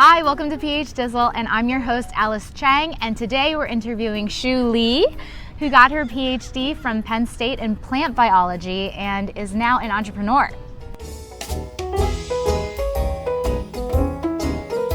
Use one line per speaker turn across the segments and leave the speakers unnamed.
Hi, welcome to PhDizzle, and I'm your host, Alice Chang, and today we're interviewing Shu Li, who got her PhD from Penn State in plant biology and is now an entrepreneur.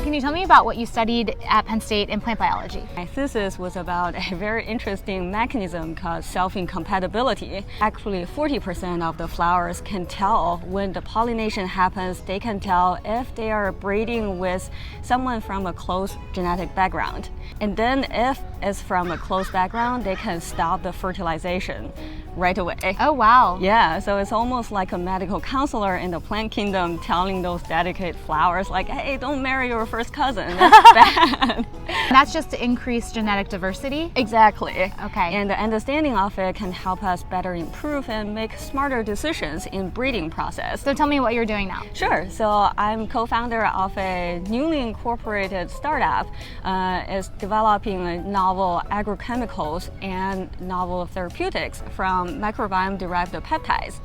Can you tell me about what you studied at Penn State in plant biology?
My thesis was about a very interesting mechanism called self-incompatibility. Actually, 40% of the flowers can tell when the pollination happens. They can tell if they are breeding with someone from a close genetic background. And then if it's from a close background, they can stop the fertilization right away.
Oh, wow.
Yeah, so it's almost like a medical counselor in the plant kingdom telling those delicate flowers like, hey, don't marry your first cousin, that's bad.
That's just to increase genetic diversity?
Exactly.
Okay.
And the understanding of it can help us better improve and make smarter decisions in breeding process.
So tell me what you're doing now.
Sure. So I'm co-founder of a newly incorporated startup. It's developing novel agrochemicals and novel therapeutics from microbiome-derived peptides.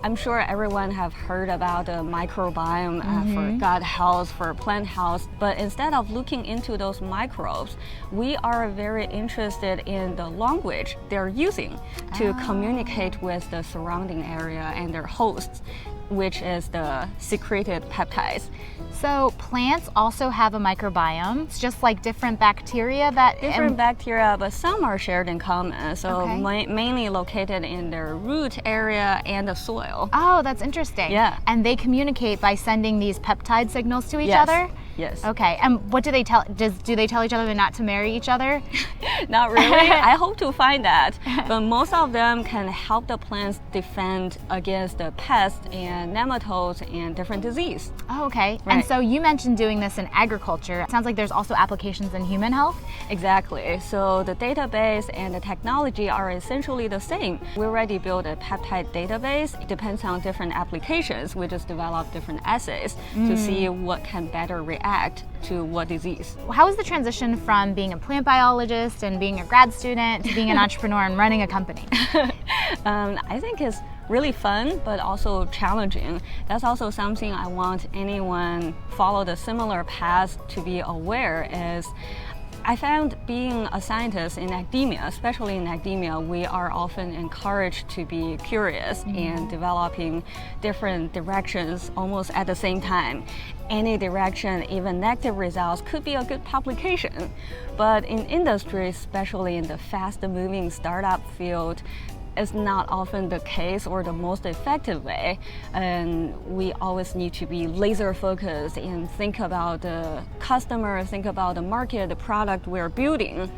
I'm sure everyone have heard about the microbiome for gut health, for plant health, but instead of looking into those microbes, we are very interested in the language they're using to communicate with the surrounding area and their hosts, which is the secreted peptides.
So plants also have a microbiome. It's just like different bacteria that...
Different bacteria, but some are shared in common. So
Okay.
mainly located in their root area and the soil.
Oh, that's interesting.
Yeah.
And they communicate by sending these peptide signals to each
Yes.
other?
Yes.
Okay, and what do they tell, do they tell each other not to marry each other?
Not really. I hope to find that. But most of them can help the plants defend against the pests and nematodes and different disease.
Oh, okay.
Right.
And so you mentioned doing this in agriculture. It sounds like there's also applications in human health?
Exactly. So the database and the technology are essentially the same. We already built a peptide database. It depends on different applications. We just develop different assays to see what can better react to what disease.
How was the transition from being a plant biologist and being a grad student to being an entrepreneur and running a company?
I think it's really fun, but also challenging. That's also something I want anyone follow the similar path to be aware is I found being a scientist in academia, especially in academia, we are often encouraged to be curious and developing different directions almost at the same time. Any direction, even negative results, could be a good publication. But in industry, especially in the fast-moving startup field, it's not often the case or the most effective way, and we always need to be laser focused and think about the customer, think about the market, the product we're building,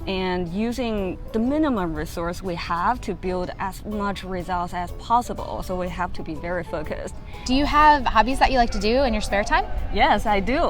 and using the minimum resource we have to build as much results as possible. So we have to be very focused.
Do you have hobbies that you like to do in your spare time?
Yes, I do.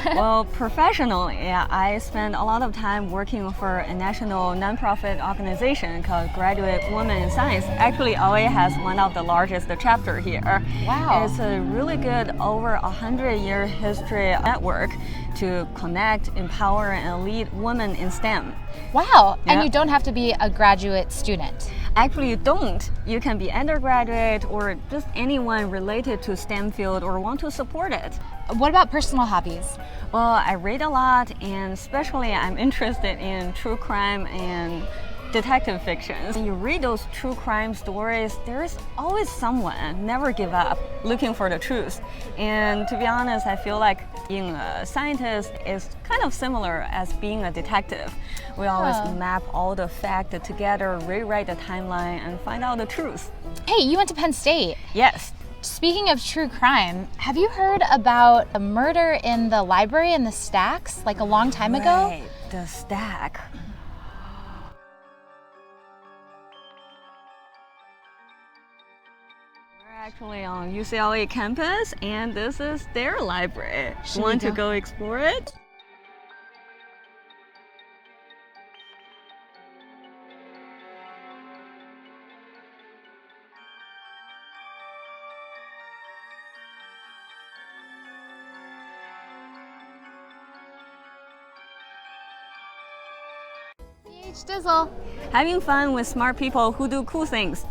Well, professionally, I spend a lot of time working for a national nonprofit organization called Graduate Women in Science. Actually, OA has one of the largest chapter here.
Wow.
It's a really good over 100-year history network to connect, empower, and lead women in STEM.
Wow, and
Yeah.
you don't have to be a graduate student.
Actually, you don't. You can be undergraduate or just anyone related to STEM field or want to support it.
What about personal hobbies?
Well, I read a lot, and especially I'm interested in true crime and detective fictions. When you read those true crime stories, there's always someone, never give up, looking for the truth. And to be honest, I feel like being a scientist is kind of similar as being a detective. We always map all the facts together, rewrite the timeline, and find out the truth.
Hey, you went to Penn State.
Yes.
Speaking of true crime, have you heard about a murder in the library in the Stacks, like a long time ago?
Right, the stack. We're actually on UCLA campus, and this is their library.
Should we
Want to
go?
go explore it?
PhDizzle.
Having fun with smart people who do cool things.